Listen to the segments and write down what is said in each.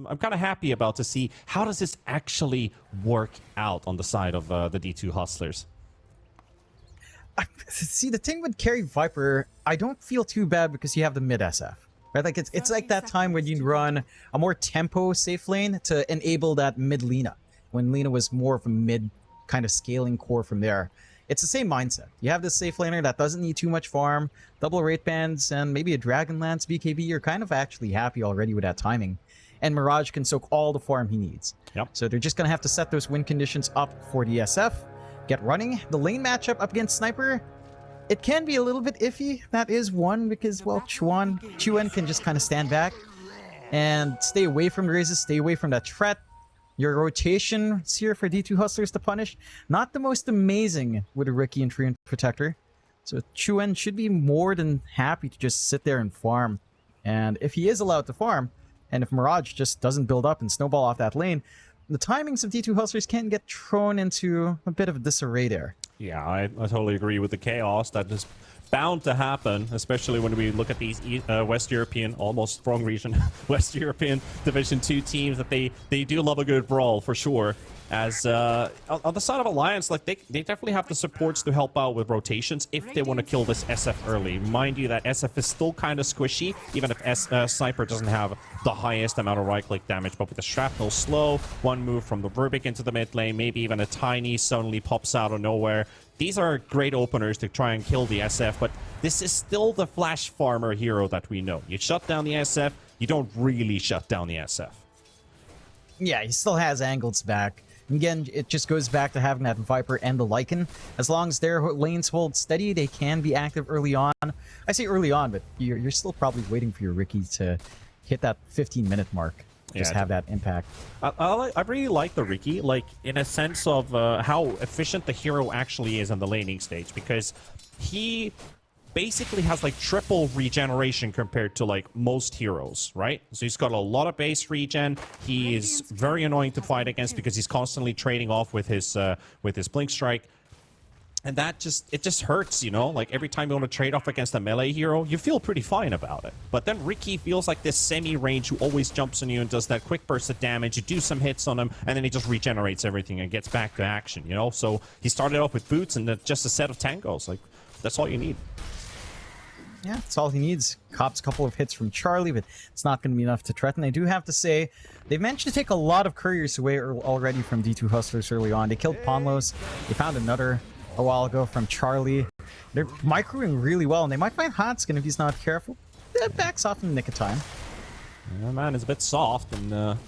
I'm kind of happy about to see how does this actually work out on the side of the D2 Hustlers. See, the thing with carry Viper, I don't feel too bad because you have the mid SF. Right? Like it's like that time when you run a more tempo safe lane to enable that mid Lina. When Lina was more of a mid kind of scaling core from there. It's the same mindset. You have this safe laner that doesn't need too much farm, double rate bands, and maybe a Dragonlance BKB. You're kind of actually happy already with that timing. And Mirage can soak all the farm he needs. Yep. So they're just going to have to set those win conditions up for the SF. Get running. The lane matchup up against Sniper, it can be a little bit iffy. That is one because, well, Chuan can just kind of stand back and stay away from the raises, stay away from that threat. Your rotation is here for D2 Hustlers to punish. Not the most amazing with a Riki and Treant Protector. So Chuan should be more than happy to just sit there and farm. And if he is allowed to farm, and if Mirage just doesn't build up and snowball off that lane, the timings of D2 Hustlers can get thrown into a bit of a disarray there. Yeah, I totally agree with the chaos that is bound to happen, especially when we look at these West European, almost wrong region, West European Division 2 teams that they do love a good brawl for sure. As on the side of Alliance, like they definitely have the supports to help out with rotations if they want to kill this SF early. Mind you that SF is still kind of squishy, even if Sniper doesn't have the highest amount of right-click damage. But with the Shrapnel slow, one move from the Rubik into the mid lane, maybe even a Tiny suddenly pops out of nowhere. These are great openers to try and kill the SF, but this is still the flash farmer hero that we know. You shut down the SF, you don't really shut down the SF. Yeah, he still has Angles back. Again, it just goes back to having that Viper and the Lycan. As long as their lanes hold steady, they can be active early on. I say early on, but you're still probably waiting for your Riki to hit that 15-minute mark. Just have that impact. I really like the Riki, like in a sense of how efficient the hero actually is on the laning stage, because he basically has like triple regeneration compared to like most heroes, right? So he's got a lot of base regen. He is very annoying to fight against because he's constantly trading off with his blink strike. And that just hurts, you know? Like, every time you want to trade off against a melee hero, you feel pretty fine about it. But then Riki feels like this semi-range who always jumps on you and does that quick burst of damage. You do some hits on him, and then he just regenerates everything and gets back to action, you know? So he started off with boots and just a set of tangos. Like, that's all you need. Yeah, that's all he needs. Cops a couple of hits from Charlie, but it's not going to be enough to threaten. I do have to say, they've managed to take a lot of couriers away already from D2 Hustlers early on. They killed Ponlos. They found another a while ago from Charlie. They're microing really well, and they might find Hanskin if he's not careful. That backs off in the nick of time. Yeah, man, it's a bit soft. And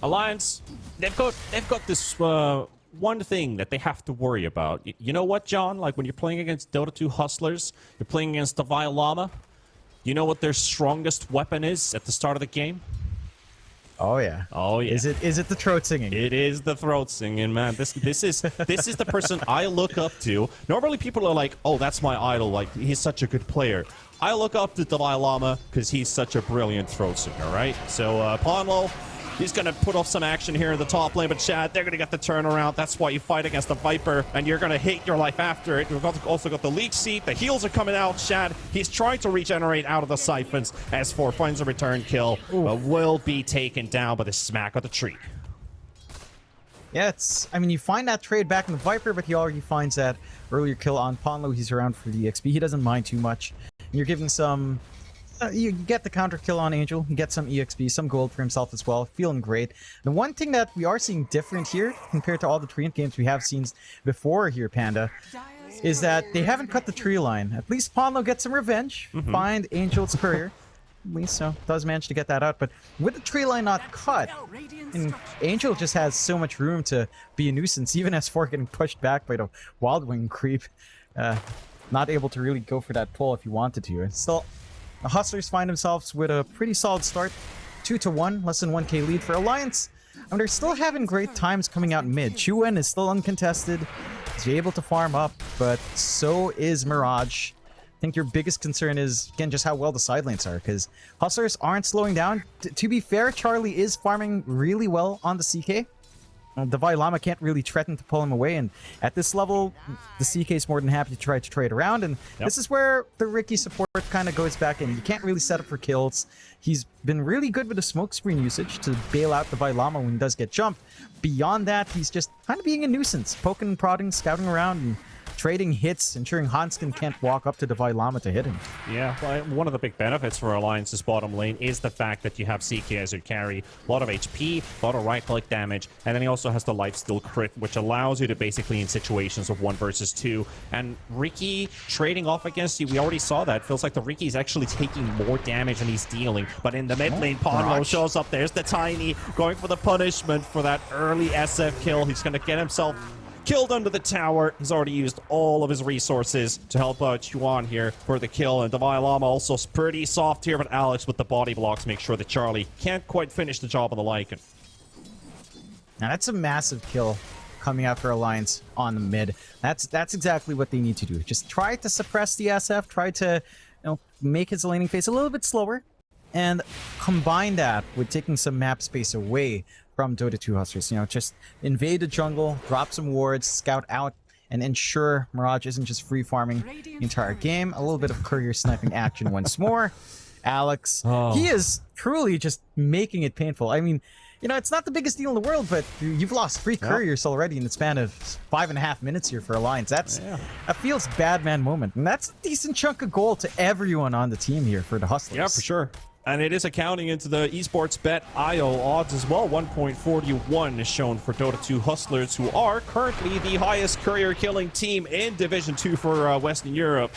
Alliance, they've got this one thing that they have to worry about. You know what, John? Like, when you're playing against Dota 2 Hustlers, you're playing against the Dalai Lama. You know what their strongest weapon is at the start of the game? Oh yeah. Oh yeah. Is it the throat singing? It is the throat singing, man. This is the person I look up to. Normally people are like, "Oh, that's my idol. Like, he's such a good player." I look up to Dalai Lama because he's such a brilliant throat singer, right? So Ponlo, he's going to put off some action here in the top lane, but Chad, they're going to get the turnaround. That's why you fight against the Viper, and you're going to hate your life after it. We've also got the leak seat. The heals are coming out. Chad, he's trying to regenerate out of the siphons. S4 finds a return kill, but will be taken down by the smack of the tree. Yeah, I mean, you find that trade back in the Viper, but he already finds that earlier kill on Ponlo. He's around for the XP. He doesn't mind too much. And you're giving some... you get the counter kill on Angel, you get some EXP, some gold for himself as well, feeling great. The one thing that we are seeing different here, compared to all the Treant games we have seen before here, Panda, is that they haven't cut the tree line. At least Ponlo gets some revenge, find Angel's Courier. At least so, does manage to get that out, but with the tree line not cut, and Angel just has so much room to be a nuisance, even S4 getting pushed back by the Wild Wing creep. Not able to really go for that pull if you wanted to. And still, the Hustlers find themselves with a pretty solid start. 2-1, less than 1k lead for Alliance. And they're still having great times coming out mid. Chuan is still uncontested. He's able to farm up, but so is Mirage. I think your biggest concern is, again, just how well the side lanes are, because Hustlers aren't slowing down. To be fair, Charlie is farming really well on the CK. The Dalai Lama can't really threaten to pull him away, and at this level, the CK is more than happy to try to trade around, and this is where the Riki support kind of goes back in. You can't really set up for kills. He's been really good with the smoke screen usage to bail out the Vailama when he does get jumped. Beyond that, he's just kind of being a nuisance, poking and prodding, scouting around, and trading hits, ensuring Hanskin can't walk up to the Vailama to hit him. Yeah, well, one of the big benefits for Alliance's bottom lane is the fact that you have CK as your carry. A lot of HP, a lot of right-click damage, and then he also has the lifesteal crit, which allows you to basically in situations of 1 versus 2. And Riki trading off against you, we already saw that. Feels like the Riki is actually taking more damage than he's dealing. But in the mid lane, Ponlo shows up. There's the Tiny going for the punishment for that early SF kill. He's going to get himself killed under the tower. He's already used all of his resources to help out Chuan here for the kill. And Davai Lama also pretty soft here, but Alex with the body blocks make sure that Charlie can't quite finish the job on the Lycan. Now that's a massive kill coming out for Alliance on the mid. That's exactly what they need to do. Just try to suppress the SF, try to make his laning phase a little bit slower, and combine that with taking some map space away from Dota 2 Hustlers. Just invade the jungle, drop some wards, scout out, and ensure Mirage isn't just free farming the entire game. A little bit of courier sniping action once more. Alex, he is truly just making it painful. I mean, it's not the biggest deal in the world, but you've lost 3 couriers already in the span of 5.5 minutes here for Alliance. That feels bad man moment. And that's a decent chunk of gold to everyone on the team here for the Hustlers. Yeah, for sure. And it is accounting into the esports bet IO odds as well. 1.41 is shown for Dota 2 Hustlers, who are currently the highest courier killing team in Division 2 for Western Europe.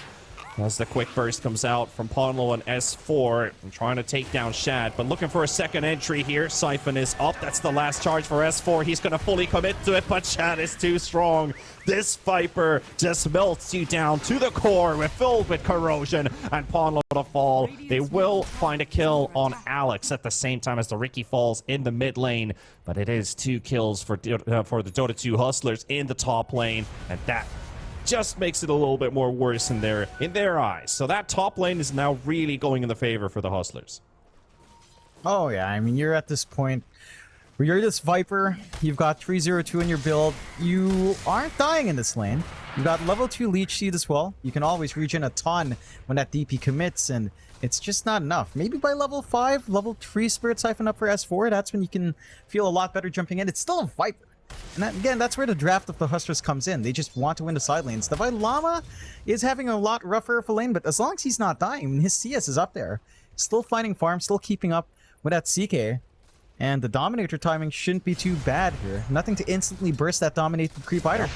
As the quick burst comes out from Ponlo and S4 and trying to take down Shad, but looking for a second entry here. Siphon is up. That's the last charge for S4. He's going to fully commit to it, but Shad is too strong. This Viper just melts you down to the core. We're filled with corrosion, and Ponlo to fall. They will find a kill on Alex at the same time as the Riki falls in the mid lane, but it is 2 kills for the Dota 2 Hustlers in the top lane, and that just makes it a little bit more worse in their eyes. So that top lane is now really going in the favor for the Hustlers. Oh yeah, I mean, you're at this point where you're this Viper, you've got 302 in your build, you aren't dying in this lane. You've got level 2 Leech Seed as well. You can always regen a ton when that DP commits, and it's just not enough. Maybe by level 5, level 3 Spirit Siphon up for S4, that's when you can feel a lot better jumping in. It's still a Viper. And again, that's where the draft of the Hustlers comes in. They just want to win the side lanes. The Vailama is having a lot rougher of a lane, but as long as he's not dying, his CS is up there. Still finding farm, still keeping up with that CK. And the Dominator timing shouldn't be too bad here. Nothing to instantly burst that Dominator creep either.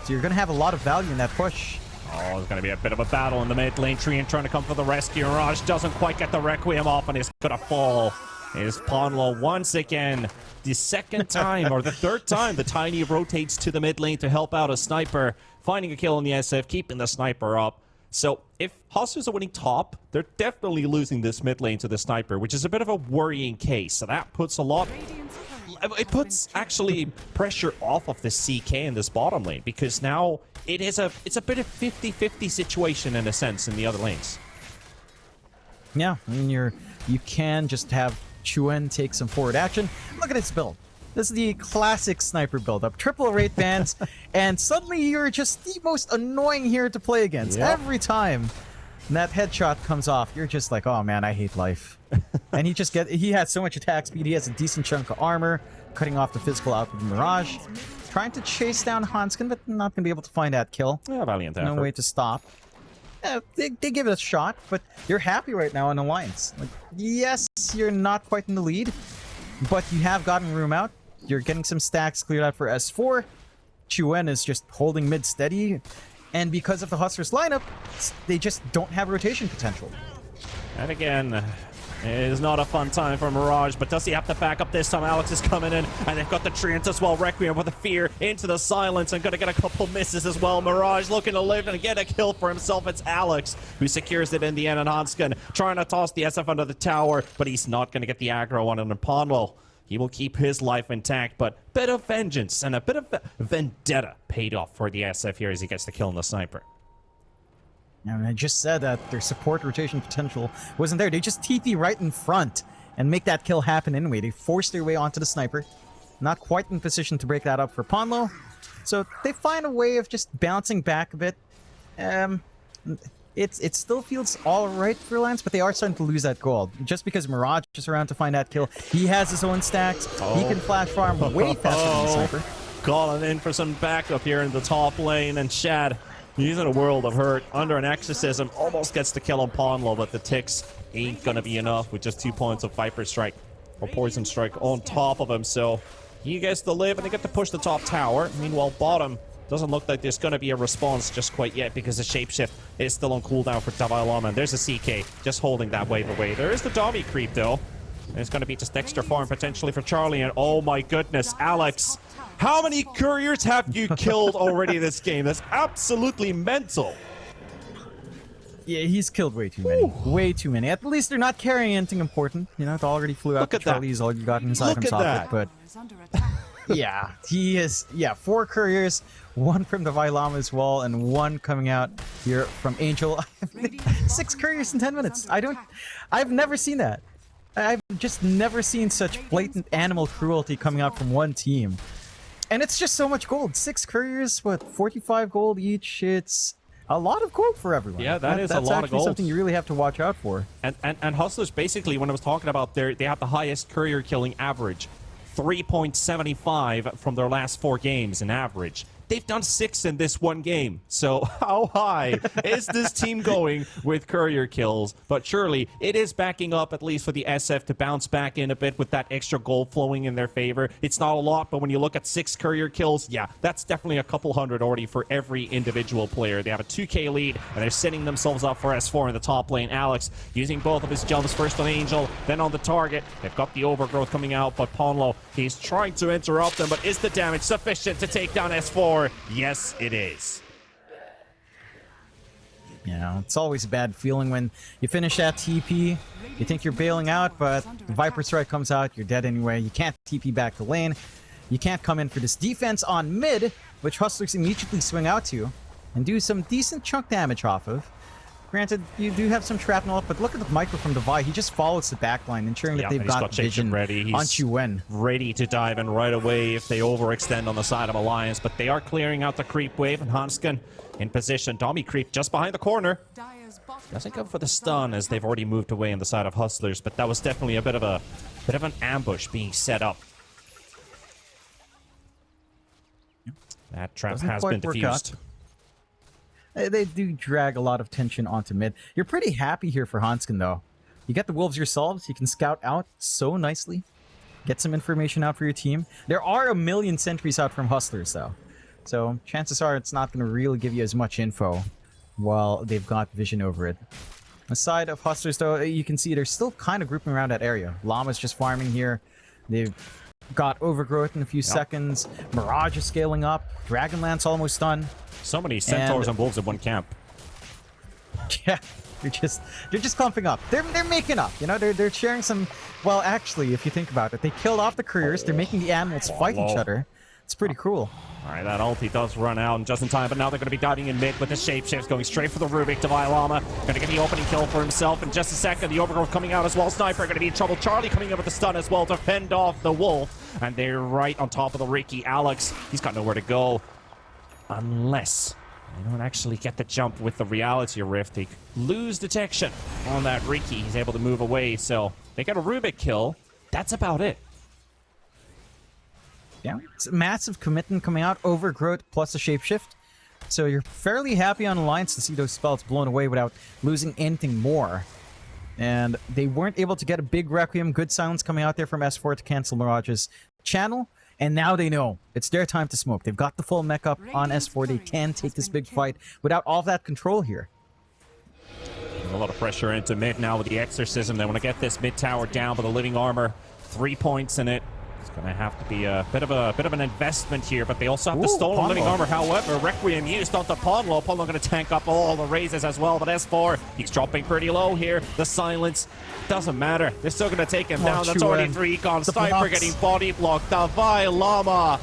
So you're going to have a lot of value in that push. Oh, there's going to be a bit of a battle in the mid lane. Treant trying to come for the rescue. Mirage doesn't quite get the Requiem off, and is going to fall. Is Ponlo once again. The second time, or the third time, the Tiny rotates to the mid lane to help out a sniper, finding a kill on the SF, keeping the sniper up. So if Hustlers are winning top, they're definitely losing this mid lane to the sniper, which is a bit of a worrying case. So that puts a lot... It puts actually pressure off of the CK in this bottom lane, because now it's a bit of 50-50 situation in a sense in the other lanes. Yeah, I mean, you can just have Chuan take some forward action. Look at this build. This is the classic sniper build-up. Triple rate bands, and suddenly you're just the most annoying hero to play against. Yep. Every time that headshot comes off, you're just like, oh man, I hate life. And he has so much attack speed, he has a decent chunk of armor, cutting off the physical output of Mirage. Trying to chase down Hanskin, but not going to be able to find that kill. Yeah, valiant effort. No way to stop. They give it a shot, but you're happy right now in Alliance. Like, yes, you're not quite in the lead, but you have gotten room out. You're getting some stacks cleared out for S4. Chuan is just holding mid steady, and because of the Hustlers lineup, they just don't have rotation potential. And again, it is not a fun time for Mirage, but does he have to back up this time? Alex is coming in, and they've got the Treant as well. Requiem with a fear into the silence, and gonna get a couple misses as well. Mirage looking to live and get a kill for himself. It's Alex who secures it in the end, and Hanskin trying to toss the SF under the tower, but he's not gonna get the aggro on it. And Ponlo, he will keep his life intact, but a bit of vengeance and a bit of vendetta paid off for the SF here as he gets the kill on the sniper. And I just said that their support rotation potential wasn't there. They just TP right in front and make that kill happen anyway. They forced their way onto the sniper. Not quite in position to break that up for Ponlo. So they find a way of just bouncing back a bit. it still feels all right for Lance, but they are starting to lose that gold. Just because Mirage is around to find that kill, he has his own stacks. He can flash farm way faster than the sniper. Calling in for some backup here in the top lane, and Shad, he's in a world of hurt. Under an exorcism, almost gets the kill on Ponlo, but the ticks ain't gonna be enough with just 2 points of Viper Strike or Poison Strike on top of him. So he gets to live, and they get to push the top tower. Meanwhile, bottom doesn't look like there's gonna be a response just quite yet, because the Shapeshift is still on cooldown for Davai Lama, and there's a CK just holding that wave away. There is the Dommy creep though. There's gonna be just extra farm potentially for Charlie, and oh my goodness, Alex, how many couriers have you killed already this game? That's absolutely mental. Yeah, he's killed way too many. Way too many. At least they're not carrying anything important. You know, it already flew out. Look at Charlie's all you got in his Look items at off that. it, but yeah, he is. Yeah, 4 couriers, 1 from the Vailama's wall, and 1 coming out here from Angel. 6 couriers in 10 minutes. I've never seen that. I've just never seen such blatant animal cruelty coming out from one team. And it's just so much gold. 6 couriers, what, 45 gold each? It's a lot of gold for everyone. Yeah, that's a lot of That's actually gold. something you really have to watch out for. And Hustlers, basically, when I was talking about they have the highest courier killing average. 3.75 from their last 4 games in average. They've done 6 in this one game. So how high is this team going with courier kills? But surely it is backing up, at least for the SF, to bounce back in a bit with that extra gold flowing in their favor. It's not a lot, but when you look at 6 courier kills, yeah, that's definitely a couple hundred already for every individual player. They have a 2k lead, and they're setting themselves up for S4 in the top lane. Alex using both of his jumps, first on Angel, then on the target. They've got the overgrowth coming out, but Ponlo, he's trying to interrupt them, but is the damage sufficient to take down S4? Yes, it is. You know, it's always a bad feeling when you finish that TP. You think you're bailing out, but the Viper Strike comes out, you're dead anyway. You can't TP back to lane. You can't come in for this defense on mid, which Hustlers immediately swing out to and do some decent chunk damage off of. Granted, you do have some shrapnel up, but look at the micro from Devi. He just follows the backline, ensuring that they've got vision ready. on Chuen. Ready to dive in right away if they overextend on the side of Alliance, but they are clearing out the creep wave, and Hanskin in position. Dommy creep just behind the corner. Doesn't go for the stun, as they've already moved away on the side of Hustlers, but that was definitely a bit of an ambush being set up. That trap has been defused. They do drag a lot of tension onto mid. You're pretty happy here for Hanskin, though. You get the wolves yourselves. You can scout out so nicely. Get some information out for your team. There are a million sentries out from Hustlers, though. So chances are it's not going to really give you as much info while they've got vision over it. Aside of Hustlers, though, you can see they're still kind of grouping around that area. Llama's just farming here. They've got overgrowth in a few seconds. Mirage is scaling up. Dragonlance almost done. So many centaurs and wolves in one camp. Yeah, they're just clumping up. They're making up. You know, they're sharing some. Well, actually, if you think about it, they killed off the couriers. They're making the animals fight each other. It's pretty cruel. All right, that ulti does run out just in time, but now they're going to be diving in mid with the shapeshifts, going straight for the Rubik. Davai Lama going to get the opening kill for himself in just a second. The overgrowth coming out as well. Sniper going to be in trouble. Charlie coming in with the stun as well to fend off the wolf, and they're right on top of the Ricky. Alex, he's got nowhere to go unless they don't actually get the jump with the reality rift. They lose detection on that Ricky. He's able to move away, so they got a Rubik kill. That's about it. Yeah, it's a massive commitment coming out, overgrowth plus a shapeshift. So you're fairly happy on Alliance to see those spells blown away without losing anything more. And they weren't able to get a big Requiem, good silence coming out there from S4 to cancel Mirage's channel. And now they know it's their time to smoke. They've got the full mech up on S4. They can take this big fight without all that control here. There's a lot of pressure into mid now with the exorcism. They want to get this mid tower down, but the living armor, 3 points in it. It's going to have to be a bit of an investment here, but they also have the stolen living armor. However, Requiem used onto Ponlo. Ponlo going to tank up all the raises as well, but S4, he's dropping pretty low here. The silence doesn't matter. They're still going to take him down. That's already 3 gone. Sniper getting body blocked. Davai Lama,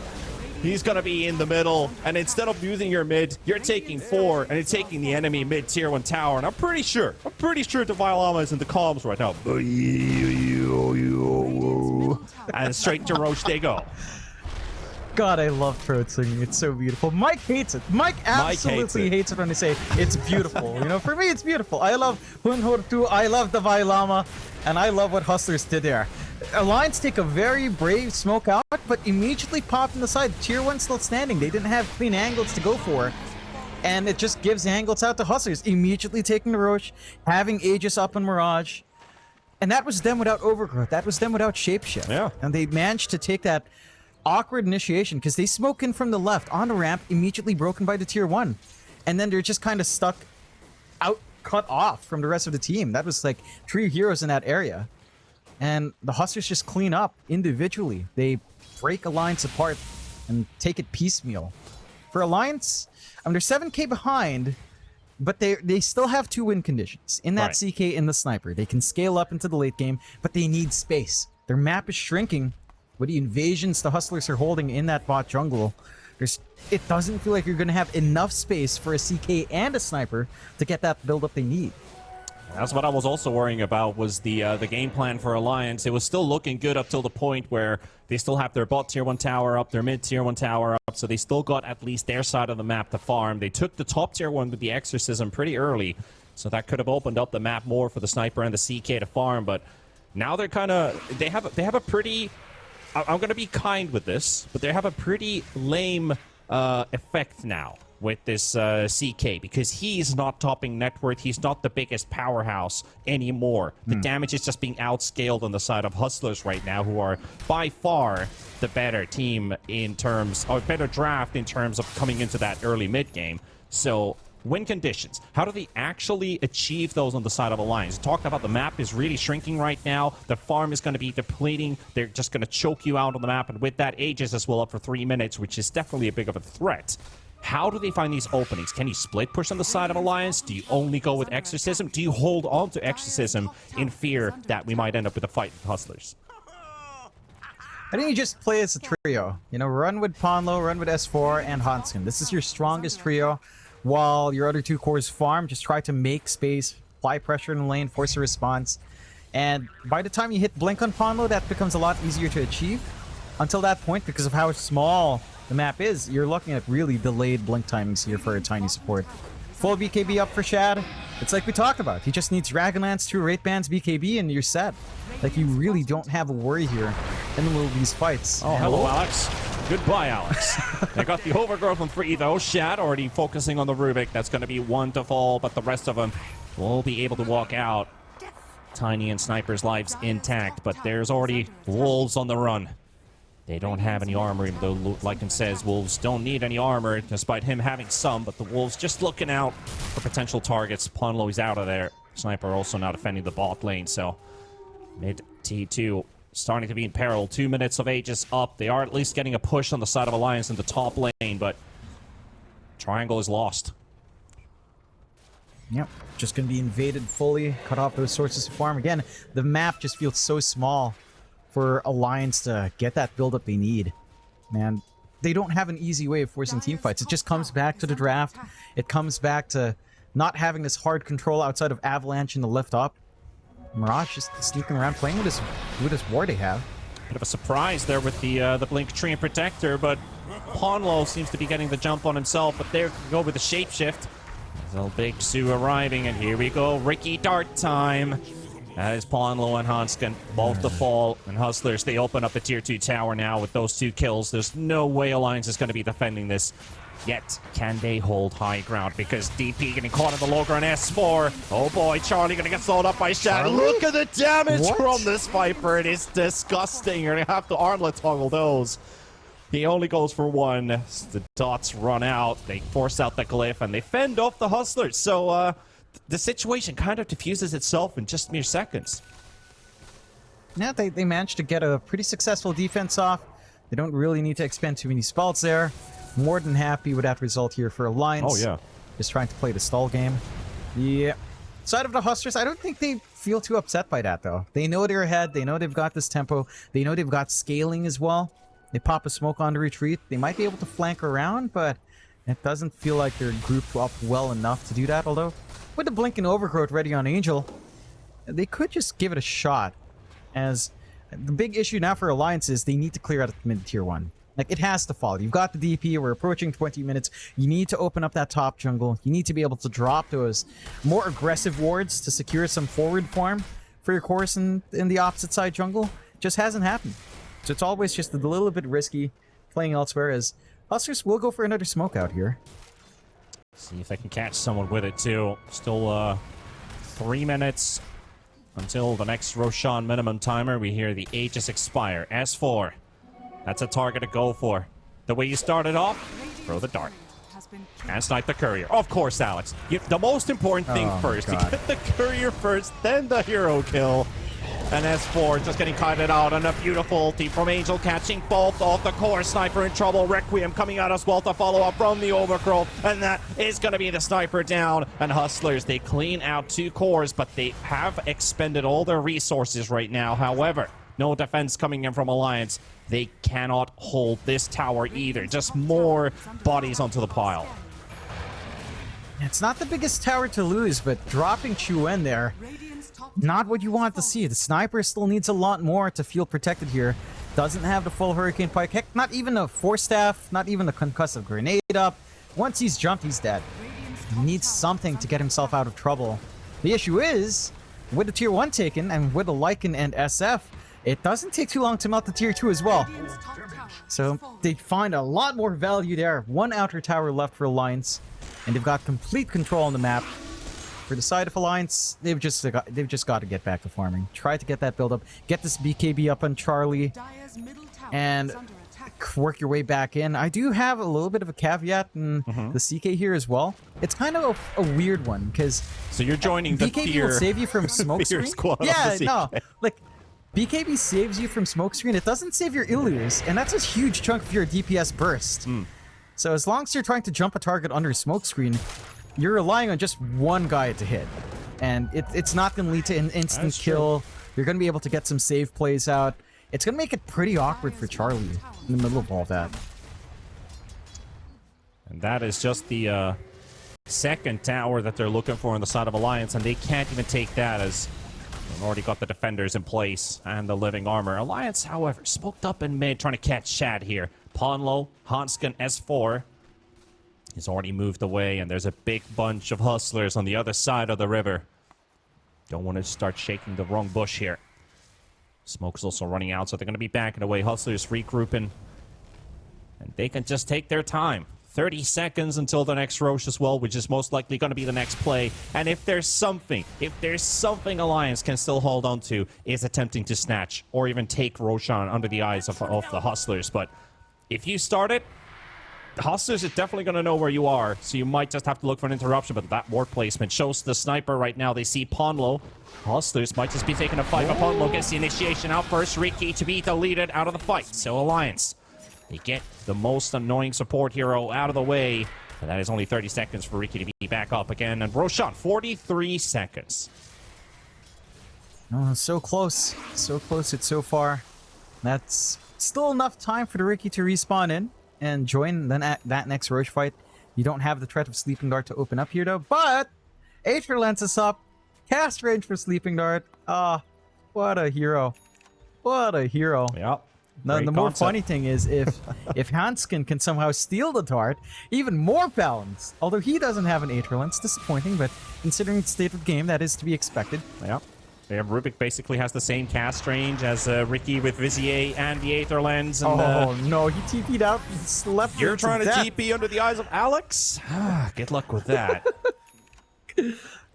he's going to be in the middle, and instead of using your mid, you're taking 4, and you're taking the enemy mid tier 1 tower, and I'm pretty sure Davai Lama is in the comms right now. And straight to Roche they go. God, I love throat singing. It's so beautiful. Mike hates it. Mike absolutely hates it when they say it's beautiful. You know, for me, it's beautiful. I love Hunhurtu, I love the Vailama, and I love what Hustlers did there. Alliance take a very brave smoke out, but immediately pop in the side. Tier 1 still standing. They didn't have clean angles to go for. And it just gives angles out to Hustlers. Immediately taking the Roche, having Aegis up on Mirage. And that was them without Overgrowth. That was them without Shapeshift. Yeah. And they managed to take that awkward initiation because they smoke in from the left on the ramp, immediately broken by the Tier 1. And then they're just kind of stuck out, cut off from the rest of the team. That was like 3 heroes in that area. And the Hustlers just clean up individually. They break Alliance apart and take it piecemeal. For Alliance, I mean, they're 7k behind, but they still have 2 win conditions. In that Right. CK in the Sniper, they can scale up into the late game, but they need space. Their map is shrinking with the invasions the Hustlers are holding in that bot jungle. It doesn't feel like you're going to have enough space for a CK and a Sniper to get that build-up they need. That's what I was also worrying about, was the game plan for Alliance. It was still looking good up till the point where they still have their bot tier 1 tower up, their mid tier 1 tower up, so they still got at least their side of the map to farm. They took the top tier 1 with the Exorcism pretty early, so that could have opened up the map more for the Sniper and the CK to farm, but now they're kind of... They have a pretty... I'm going to be kind with this, but they have a pretty lame effect now with this CK, because he's not topping net worth. He's not the biggest powerhouse anymore. The damage is just being outscaled on the side of Hustlers right now, who are by far the better team in terms, or better draft in terms of coming into that early mid game. So win conditions, how do they actually achieve those on the side of Alliance? Talked about the map is really shrinking right now. The farm is going to be depleting. They're just going to choke you out on the map, and with that, Aegis as well up for 3 minutes, which is definitely a big of a threat. How do they find these openings? Can you split push on the side of Alliance? Do you only go with Exorcism? Do you hold on to Exorcism in fear that we might end up with a fight with Hustlers? I think you just play as a trio. You know, run with Ponlo, run with S4, and Hanskin. This is your strongest trio, while your other 2 cores farm. Just try to make space, apply pressure in the lane, force a response. And by the time you hit Blink on Ponlo, that becomes a lot easier to achieve. Until that point, because of how small the map is, you're looking at really delayed blink timings here for a tiny support. Full BKB up for Shad. It's like we talked about. He just needs Dragonlance, 2 Wraith Bands, BKB, and you're set. Like, you really don't have a worry here in the middle of these fights. Oh, hello, Alex. Goodbye, Alex. They got the Overgrowth on 3, though. Shad already focusing on the Rubik. That's going to be 1 to fall, but the rest of them will be able to walk out. Tiny and Sniper's lives intact, but there's already Wolves on the run. They don't have any armor, even though Lycan says Wolves don't need any armor, despite him having some, but the Wolves just looking out for potential targets. Ponlo is out of there. Sniper also now defending the bot lane, so mid T2 starting to be in peril. 2 minutes of Aegis up. They are at least getting a push on the side of Alliance in the top lane, but Triangle is lost. Yep, just going to be invaded fully, cut off those sources of farm. Again, the map just feels so small for Alliance to get that build-up they need. Man, they don't have an easy way of forcing team fights. It just comes back to the draft. It comes back to not having this hard control outside of Avalanche in the lift up. Mirage just sneaking around playing with his ward they have. Bit of a surprise there with the Blink Tree and Protector, but Ponlo seems to be getting the jump on himself, but there can go with the Shapeshift. So Big Sue arriving, and here we go, Ricky Dart time. That is Ponlo and Hanskin, both the fall, and Hustlers, they open up the tier 2 tower now with those 2 kills. There's no way Alliance is going to be defending this. Yet, can they hold high ground? Because DP getting caught in the Logar and S4. Oh boy, Charlie gonna get slowed up by Shad. Look at the damage from this Viper. It is disgusting. You're gonna have to armlet toggle those. He only goes for 1. The dots run out. They force out the glyph and they fend off the Hustlers. So, the situation kind of diffuses itself in just mere seconds. Yeah, they managed to get a pretty successful defense off. They don't really need to expend too many spells there. More than happy with that result here for Alliance. Oh, yeah. Just trying to play the stall game. Yeah. Side of the Hustlers, I don't think they feel too upset by that, though. They know they're ahead. They know they've got this tempo. They know they've got scaling as well. They pop a smoke on the retreat. They might be able to flank around, but it doesn't feel like they're grouped up well enough to do that. Although, with the Blink and Overgrowth ready on Angel, they could just give it a shot. As the big issue now for Alliance is they need to clear out mid tier 1. Like, it has to fall. You've got the DP. We're approaching 20 minutes. You need to open up that top jungle. You need to be able to drop those more aggressive wards to secure some forward farm for your course in the opposite side jungle. Just hasn't happened. So it's always just a little bit risky playing elsewhere, as Hustlers will go for another smoke out here. See if they can catch someone with it, too. Still 3 minutes until the next Roshan minimum timer. We hear the Aegis expire. S4. That's a target to go for. The way you started off, throw the dart. And snipe the Courier. Of course, Alex. The most important thing first. You get the Courier first, then the hero kill. And S4 just getting kited out on a beautiful ulti from Angel, catching both off the core. Sniper in trouble. Requiem coming out as well to follow up from the overgrowth. And that is going to be the sniper down. And Hustlers, they clean out 2 cores, but they have expended all their resources right now. However, no defense coming in from Alliance. They cannot hold this tower either. Just more bodies onto the pile. It's not the biggest tower to lose, but dropping Chuen there, not what you want to see. The sniper still needs a lot more to feel protected here. Doesn't have the full Hurricane Pike. Heck, not even a Force Staff, not even the concussive grenade up. Once he's jumped, he's dead. He needs something to get himself out of trouble. The issue is, with the tier 1 taken, and with the Lycan and SF, it doesn't take too long to melt the tier 2 as well. So they find a lot more value there. 1 outer tower left for Alliance, and they've got complete control on the map. For the side of Alliance, they've just got to get back to farming. Try to get that build up, get this BKB up on Charlie, and work your way back in. I do have a little bit of a caveat in the CK here as well. It's kind of a weird one, because so you're joining the BKB fear, will save you from smoke screen. Yeah, no, like BKB saves you from smoke screen. It doesn't save your Illyrs, and that's a huge chunk of your DPS burst. So as long as you're trying to jump a target under a smoke screen, you're relying on just one guy to hit, and it's not going to lead to an instant kill. You're going to be able to get some save plays out. It's going to make it pretty awkward for Charlie in the middle of all that. And that is just the second tower that they're looking for on the side of Alliance, and they can't even take that as they've already got the defenders in place and the living armor. Alliance, however, smoked up in mid, trying to catch Shad here. Ponlo, Hanskin, S4. He's already moved away, and there's a big bunch of Hustlers on the other side of the river. Don't want to start shaking the wrong bush here. Smoke's also running out, so they're going to be backing away. Hustlers regrouping. And they can just take their time. 30 seconds until the next Roche as well, which is most likely going to be the next play. And if there's something Alliance can still hold on to, is attempting to snatch or even take Roshan under the eyes of the Hustlers. But if you start it, the Hustlers is definitely going to know where you are, so you might just have to look for an interruption, but that ward placement shows the sniper right now. They see Ponlo. Hustlers might just be taking a fight, but Ponlo gets the initiation out first. Ricky to be deleted out of the fight. So Alliance, they get the most annoying support hero out of the way, and that is only 30 seconds for Ricky to be back up again. And Roshan, 43 seconds. Oh, so close. So close it's so far. That's still enough time for the Ricky to respawn in and join that next Roche fight. You don't have the threat of Sleeping Dart to open up here, though. But Aether Lens is up. Cast range for Sleeping Dart. Ah, what a hero. What a hero. Yep. Now, the more funny thing is if Hanskin can somehow steal the dart, even more balance. Although he doesn't have an Aether Lens, disappointing, but considering the state of the game, that is to be expected. Yep. Yeah, Rubik basically has the same cast range as Ricky with Vizier and the Aether Lens. And, no, he TP'd out and slept. You're trying to TP under the eyes of Alex? Good luck with that.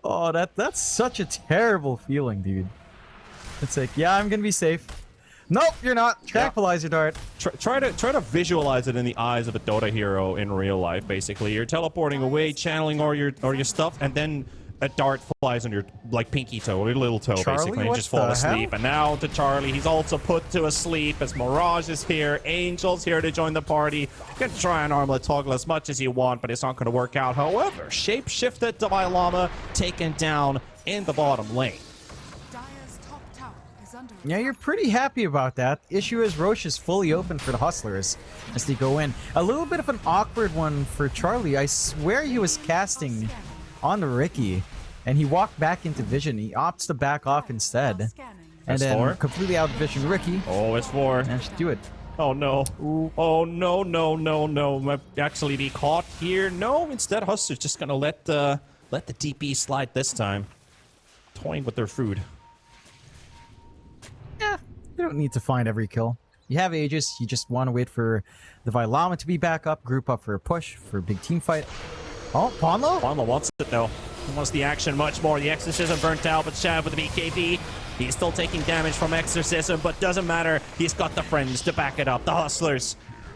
Oh, that's such a terrible feeling, dude. It's like, yeah, I'm gonna be safe. Nope, you're not. Tranquilizer dart. Try to visualize it in the eyes of a Dota hero in real life. Basically, you're teleporting away, channeling all your stuff, and then a dart flies on your pinky toe or your little toe, Charlie, basically, and you just fall asleep. And now to Charlie, he's also put to sleep as Mirage is here, Angel's here to join the party. You can try and armlet toggle as much as you want, but it's not going to work out. However, shapeshifted Divine Llama taken down in the bottom lane. Yeah, you're pretty happy about that. Issue is Roche is fully open for the Hustlers as they go in. A little bit of an awkward one for Charlie. I swear he was casting on the Ricky, and he walked back into vision. He opts to back off instead. And then completely out of vision Ricky. Oh, it's 4. Managed to do it. Oh no. Ooh. Oh no, no, no, no. Might actually be caught here. No, instead Hustler's just gonna let the DP slide this time. Toying with their food. Yeah, you don't need to find every kill. You have Aegis, you just want to wait for the Vilama to be back up, group up for a push, for a big team fight. Oh, Ponlo? Ponlo wants it though. He wants the action much more. The Exorcism burnt out, but Shav with the BKB. He's still taking damage from Exorcism, but doesn't matter. He's got the friends to back it up. The Hustlers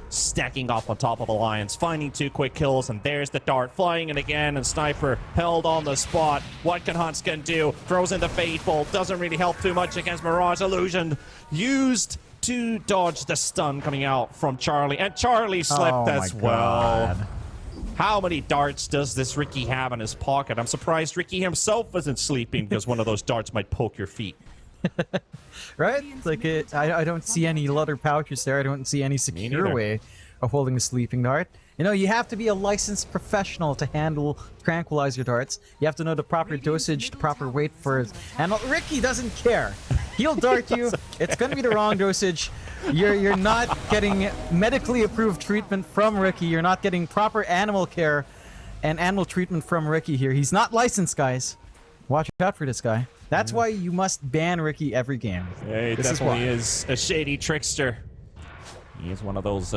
stacking up on top of Alliance, finding 2 quick kills, and there's the dart flying in again, and Sniper held on the spot. What can Hunskin do? Throws in the Fateful. Doesn't really help too much against Mirage Illusion. Used to dodge the stun coming out from Charlie, and Charlie slipped as well. How many darts does this Ricky have in his pocket? I'm surprised Ricky himself isn't sleeping because one of those darts might poke your feet. Right? Like, I don't see any leather pouches there. I don't see any secure way of holding a sleeping dart. You know, you have to be a licensed professional to handle tranquilizer darts. You have to know the proper dosage, the proper weight for it. And Ricky doesn't care. He'll dart you. It's going to be the wrong dosage. You're not getting medically approved treatment from Ricky. You're not getting proper animal care and animal treatment from Ricky here. He's not licensed, guys. Watch out for this guy. That's why you must ban Ricky every game. Yeah, he definitely is a shady trickster. He is one of those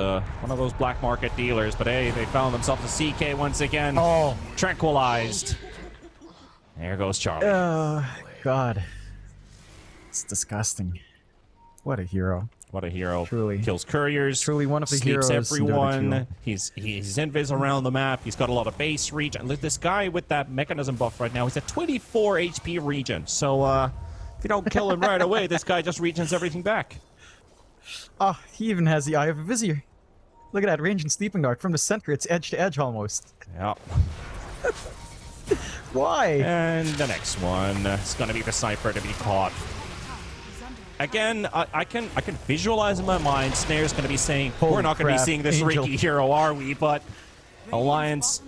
black market dealers. But hey, they found themselves a CK once again. Oh, tranquilized. There goes Charlie. Oh, God. It's disgusting. What a hero. What a hero. Truly. Kills couriers. Truly one of the sleeps heroes. everyone. He's invis around the map. He's got a lot of base reach. And this guy with that mechanism buff right now, he's at 24 HP regen. So if you don't kill him right away, this guy just regens everything back. Oh, he even has the Eye of a Vizier. Look at that range and sleeping dart from the center. It's edge to edge almost. Yeah. Why? And the next one is going to be the Sniper to be caught. Again, I can visualize in my mind Snare's going to be saying, we're not going to be seeing this Angel. Ricky hero, are we? But Alliance,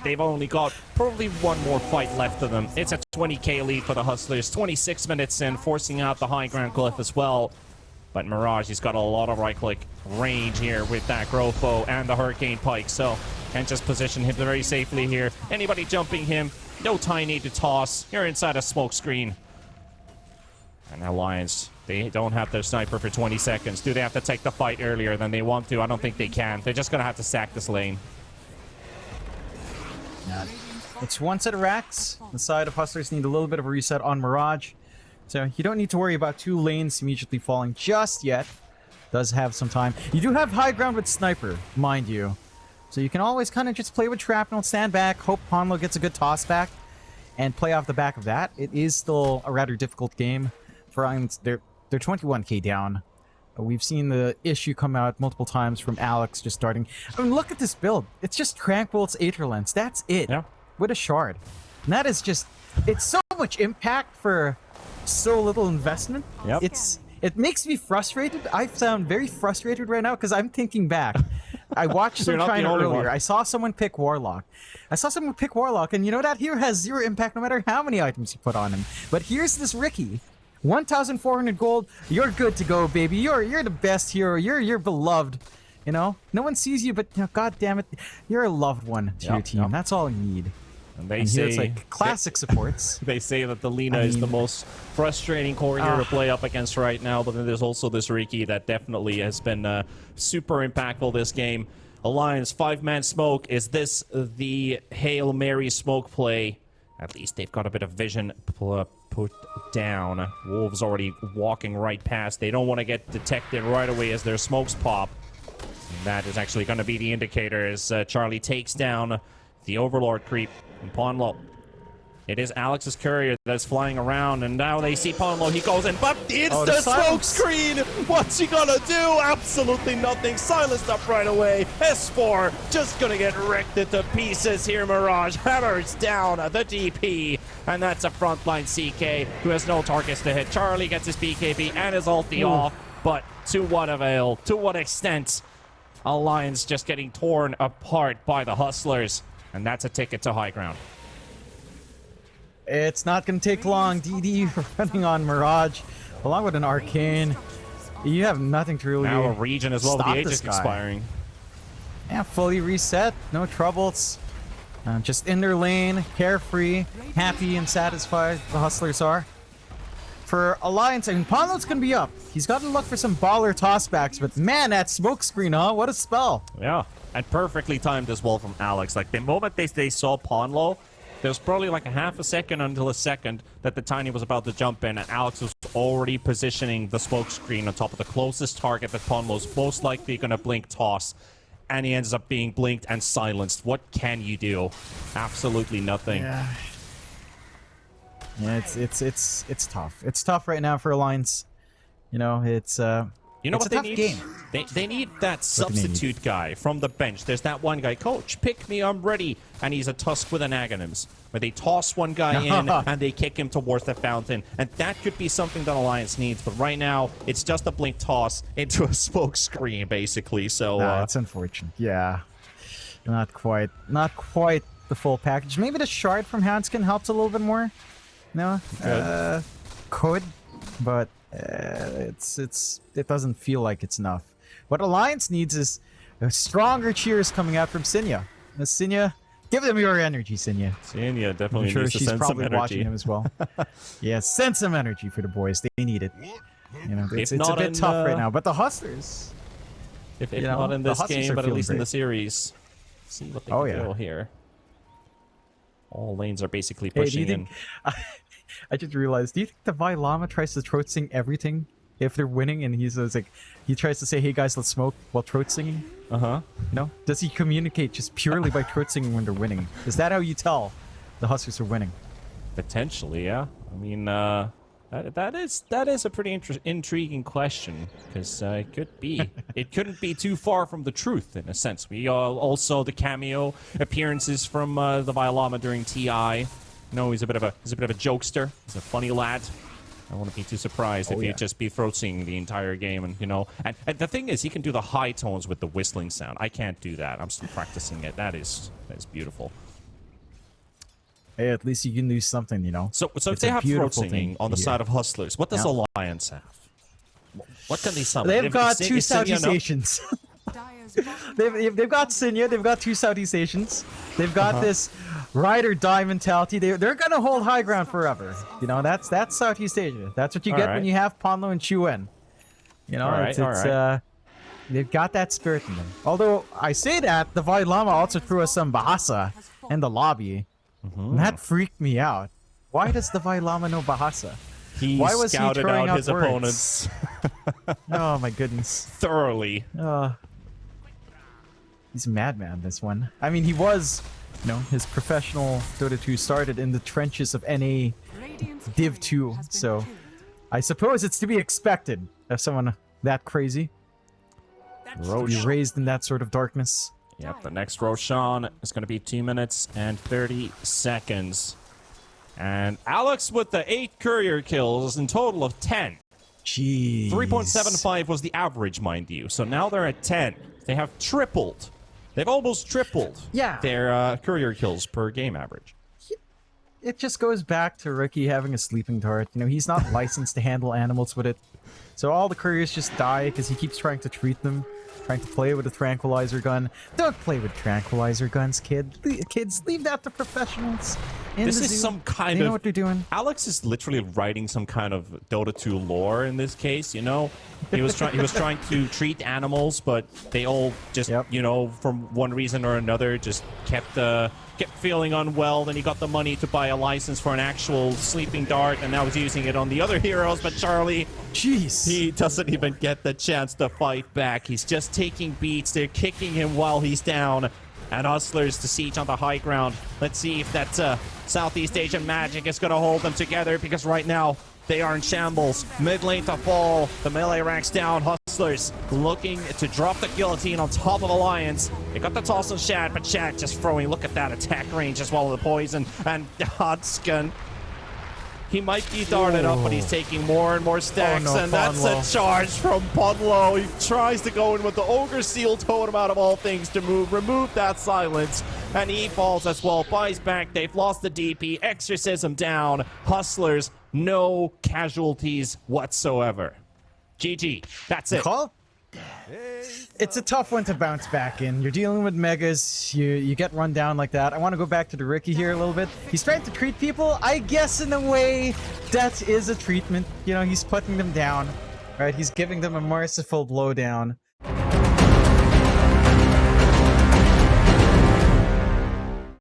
they've only got probably one more fight left of them. It's a 20k lead for the Hustlers. 26 minutes in, forcing out the high ground glyph as well. But Mirage, he's got a lot of right-click range here with that Grofo and the Hurricane Pike, so can't just position him very safely here. Anybody jumping him, no tiny to toss. You're inside a smoke screen. And Alliance, they don't have their Sniper for 20 seconds. Do they have to take the fight earlier than they want to? I don't think they can. They're just going to have to sack this lane. Yeah. It's one set of racks. The side of Hustlers need a little bit of a reset on Mirage. So you don't need to worry about 2 lanes immediately falling just yet. Does have some time. You do have high ground with Sniper, mind you. So you can always kind of just play with Shrapnel, stand back, hope Ponlo gets a good toss back, and play off the back of that. It is still a rather difficult game. For they're 21k down. We've seen the issue come out multiple times from Alex just starting. I mean, look at this build. It's just Tranquil, it's Aetherlens. That's it. Yeah. With a shard. And that is just... It's so much impact for so little investment. Yep. It makes me frustrated. I sound very frustrated right now because I'm thinking back. I watched some China earlier. I saw someone pick Warlock. And you know that hero has 0 impact no matter how many items you put on him. But here's this Ricky. 1,400 gold. You're good to go, baby. You're the best hero. You're beloved. You know, no one sees you, but you know, God damn it, you're a loved one to your team. That's all you need. And they say it's like classic supports. They say that the Lina is the most frustrating courier to play up against right now, but then there's also this Ricky that definitely has been super impactful this game. Alliance 5-man smoke. Is this the Hail Mary smoke play? At least they've got a bit of vision put down. Wolves already walking right past. They don't want to get detected right away as their smokes pop. And that is actually going to be the indicator as Charlie takes down the Overlord creep and Ponlo. It is Alex's courier that's flying around, and now they see Ponlo. He goes in, but it's the smoke screen! What's he gonna do? Absolutely nothing. Silenced up right away. S4 just gonna get wrecked into pieces here. Mirage hammers down the DP, and that's a frontline CK who has no targets to hit. Charlie gets his BKB and his ulti off, but to what avail? To what extent? Alliance just getting torn apart by the Hustlers, and that's a ticket to high ground. It's not going to take long. DD running on Mirage, along with an Arcane. You have nothing to really Now a region as well with stop the Aegis this guy. expiring. Yeah, fully reset, no troubles. Just in their lane, carefree, happy and satisfied the Hustlers are. For Alliance, I mean, Ponlo's gonna be up. He's got to look for some baller tossbacks, but man, that smoke screen, huh? What a spell. Yeah, and perfectly timed as well from Alex. Like, the moment they saw Ponlo, there was probably like a half a second until a second that the Tiny was about to jump in, and Alex was already positioning the smoke screen on top of the closest target that Ponlo's most likely gonna blink toss. And he ends up being blinked and silenced. What can you do? Absolutely nothing. Yeah. Yeah, it's tough. It's tough right now for Alliance. You know, it's You know it's what a they tough need? game. They need that What do they need? substitute guy from the bench. There's that one guy, coach, pick me, I'm ready. And he's a Tusk with an Aghanims, where they toss one guy in and they kick him towards the fountain. And that could be something that Alliance needs. But right now, it's just a blink toss into a smoke screen, basically. So It's unfortunate. Yeah. Not quite the full package. Maybe the shard from Hanskin helps a little bit more. No? Could, but it doesn't feel like it's enough. What Alliance needs is stronger cheers coming out from Sinya. Sinya, give them your energy, Sinya. Sinya definitely I'm sure needs to she's send some probably energy. watching him as well. Yeah, send some energy for the boys. They need it. You know, it's a not bit in, tough right now. But the Hustlers, If you know, not in the this Huskies game, are but at feeling least in great. the series. See what they Oh, can yeah. do here. All lanes are basically hey, do pushing you in. think? I just realized. Do you think the Vi Llama tries to throat sing everything if they're winning, and he's like, he tries to say, "Hey guys, let's smoke," while throat singing? Uh-huh. No? Does he communicate just purely by throat singing when they're winning? Is that how you tell the Huskers are winning? Potentially, yeah. I mean, that is a pretty intriguing question, because it could be. It couldn't be too far from the truth, in a sense. We also the cameo appearances from the Violama during TI. No, he's a bit of a jokester. He's a funny lad. I wouldn't be too surprised if he'd just be throat singing the entire game, and and the thing is, he can do the high tones with the whistling sound. I can't do that. I'm still practicing it. That is beautiful. Hey, at least you can do something, you know. So if It's they a have throat beautiful singing thing on the to side hear. of Hustlers, what does Yeah. Alliance have? What can they summon? They've got Is two Sinya Southeast enough? Asians. they've got Sinya, they've got two Southeast Asians. They've got this ride or die mentality. They're gonna hold high ground forever. You know, that's Southeast Asia. That's what you get when you have Ponlo and Chuen. You know, Alright. They've got that spirit in them. Although I say that, the Vi Lama also threw us some Bahasa in the lobby. And that freaked me out. Why does the Vi Lama know Bahasa? He Why was he scouted throwing out out his words? opponents Oh my goodness. thoroughly. He's a madman, this one. I mean, he was, his professional Dota 2 started in the trenches of NA Div 2, so I suppose it's to be expected of someone that crazy to be raised in that sort of darkness. Yep, the next Roshan is going to be 2 minutes and 30 seconds. And Alex with the 8 courier kills in total of 10. Jeez. 3.75 was the average, mind you. So now they're at 10. They have tripled. They've almost tripled their courier kills per game average. It just goes back to Ricky having a sleeping dart. You know, he's not licensed to handle animals with it. So all the couriers just die because he keeps trying to treat them, trying to play with a tranquilizer gun. Don't play with tranquilizer guns, kids. Leave that to professionals. This is some kind They of... know what they're doing. Alex is literally writing some kind of Dota 2 lore in this case, you know? He was trying to treat animals, but they all just, from one reason or another, just kept feeling unwell. Then he got the money to buy a license for an actual sleeping dart, and now he's using it on the other heroes. But Charlie, jeez, he doesn't even get the chance to fight back. He's just taking beats. They're kicking him while he's down. And Hustlers to siege on the high ground. Let's see if that Southeast Asian magic is going to hold them together, because right now they are in shambles. Mid lane to fall. The melee ranks down. Hustlers looking to drop the guillotine on top of Alliance. They got the toss on Shad, but Shad just throwing. Look at that attack range as well as the poison. And Hodskin, he might be darted up, but he's taking more and more stacks. Oh, no, and that's a charge from Ponlo. He tries to go in with the Ogre Seal Totem out of all things to remove that silence. And he falls as well. Buys back. They've lost the DP. Exorcism down. Hustlers, no casualties whatsoever. GG. That's it. Call? It's a tough one to bounce back in. You're dealing with megas, you get run down like that. I want to go back to the Ricky here a little bit. He's trying to treat people. I guess in a way, that is a treatment. You know, he's putting them down, right? He's giving them a merciful blow down.